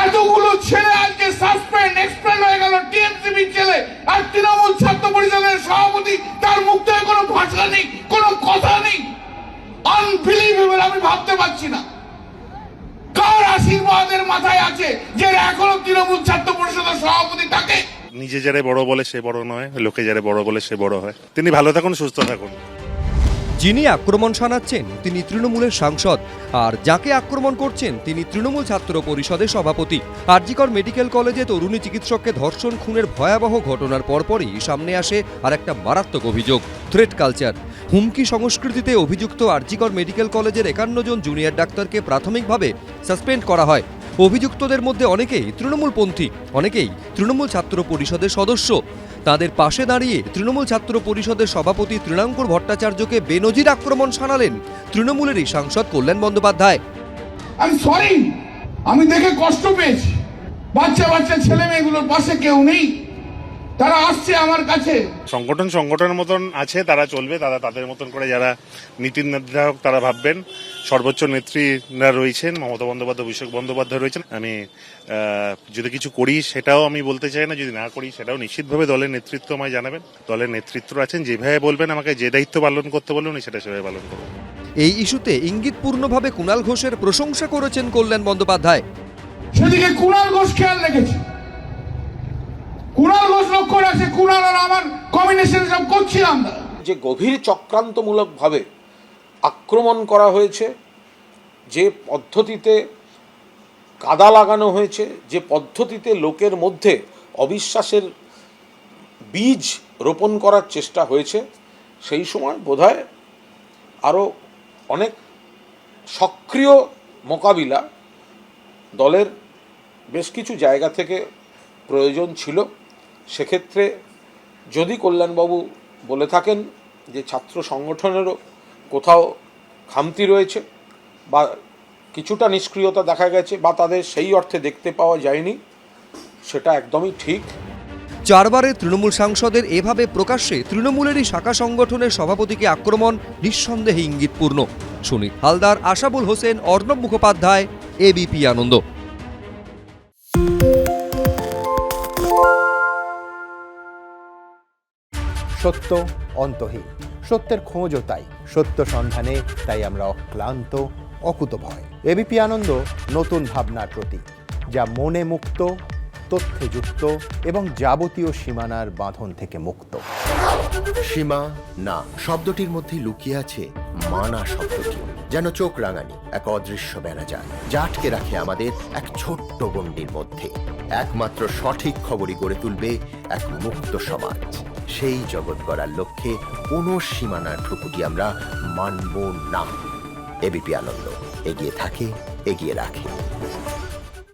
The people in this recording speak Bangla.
এতগুলো ছেলে আজকে সাসপেন্ড এক্সপেন্ড হয়ে গেল, টিএমসিবি ছেলে, আর তৃণমূল ছাত্র পরিষদের সভাপতি, তার মুখ থেকে কোনো ভাষা নেই, কোনো কথা নেই। আনবিলিভেবল, আমি ভাবতে পারছি না কার আশীর্বাদের মাথায় আছে যে এখনো তৃণমূল ছাত্র পরিষদের সভাপতি থাকে। নিজে যারা বড় বলে সে বড় নয়, লোকে যারা বড় বলে সে বড় হয়। তিনি ভালো থাকুন, সুস্থ থাকুন। যিনি আক্রমণ শানাচ্ছেন তিনি তৃণমূলের সাংসদ, আর যাকে আক্রমণ করছেন তিনি তৃণমূল ছাত্র পরিষদের সভাপতি। আরজিকর মেডিকেল কলেজে তরুণী চিকিৎসককে ধর্ষণ খুনের ভয়াবহ ঘটনার পরপরই সামনে আসে আর একটা মারাত্মক অভিযোগ, থ্রেট কালচার। হুমকি সংস্কৃতিতে অভিযুক্ত আরজিকর মেডিকেল কলেজের 51 জন জুনিয়র ডাক্তারকে প্রাথমিকভাবে সাসপেন্ড করা হয়। অভিযুক্তদের মধ্যে অনেকেই তৃণমূলপন্থী, অনেকেই তৃণমূল ছাত্র পরিষদের সদস্য। তাদের পাশে দাঁড়িয়ে তৃণমূল ছাত্র পরিষদের সভাপতি তৃণাঙ্কুর ভট্টাচার্যকে বেনজির আক্রমণ শানালেন তৃণমূলেরই সাংসদ কল্যাণ বন্দ্যোপাধ্যায়। আমি সরি, আমি দেখে কষ্ট পেয়েছি। বাচ্চা বাচ্চা ছেলে মেয়েগুলোর পাশে কেউ নেই, তারা আসছে আমার কাছে। সংগঠনের মতন আছে, তারা চলবে, তারা তাদের মতন করে, যারা নীতি নির্ধারক তারা ভাববেন। সর্বোচ্চ নেত্রীরা রয়েছেন, মমতা বন্দ্যোপাধ্যায়, অভিষেক বন্দ্যোপাধ্যায় রয়েছেন। আমি যদি কিছু করি সেটাও আমি বলতে চাই না, যদি না করি সেটাও নিশ্চিতভাবে দলের নেতৃত্ব আমায় জানাবেন। দলের নেতৃত্ব আছেন, যেভাবে বলবেন আমাকে, যে দায়িত্ব পালন করতে বলবেন সেটা সেভাবে পালন করব। এই ইস্যুতে ইঙ্গিতপূর্ণভাবে কুণাল ঘোষের প্রশংসা করেছেন কল্যাণ বন্দ্যোপাধ্যায়। সেদিকে কুণাল ঘোষ খেয়াল রেখেছে, কুণাল ঘোষ লক্ষ্য রাখছে, কুণাল আর আমার কম্বিনেশন সব করছিলাম না। যে গভীর চক্রান্তমূলকভাবে আক্রমণ করা হয়েছে, যে পদ্ধতিতে কাদা লাগানো হয়েছে, যে পদ্ধতিতে লোকের মধ্যে অবিশ্বাসের বীজ রোপণ করার চেষ্টা হয়েছে, সেই সময় বোধহয় আরও অনেক সক্রিয় মোকাবিলা দলের বেশ কিছু জায়গা থেকে প্রয়োজন ছিল। সেক্ষেত্রে যদি কল্যাণবাবু বলে থাকেন যে ছাত্র সংগঠনেরও কোথাও খামতি রয়েছে বা কিছুটা নিষ্ক্রিয়তা দেখা গেছে বা তাদের সেই অর্থে দেখতে পাওয়া যায়নি, সেটা একদমই ঠিক। 4 বারের তৃণমূল সাংসদের এভাবে প্রকাশ্যে তৃণমূলেরই শাখা সংগঠনের সভাপতিকে আক্রমণ নিঃসন্দেহে ইঙ্গিতপূর্ণ। সুনীল হালদার, আশাবুল হোসেন, অর্ণব মুখোপাধ্যায়, এবিপি আনন্দ। সত্য অন্তহীন, সত্যের খোঁজও তাই, সত্য সন্ধানে তাই আমরা অক্লান্ত, অকুতভয়। এবিপি আনন্দ নতুন ভাবনার প্রতীক, যা মনে মুক্ত, তথ্যে যুক্ত এবং যাবতীয় সীমানার বাঁধন থেকে মুক্ত। সীমা না শব্দটির মধ্যে লুকিয়ে আছে মানা শব্দটি, যেন চোখ রাঙানি এক অদৃশ্য বেড়াজাল, যা আটকে রাখে আমাদের এক ছোট্ট গণ্ডির মধ্যে। একমাত্র সঠিক খবরই গড়ে তুলবে এক মুক্ত সমাজ। সেই জগৎ গড়ার লক্ষ্যে কোনো সীমানার ঠুকুটি আমরা মানব না। এবিপি আনন্দ এগিয়ে থাকে, এগিয়ে রাখে।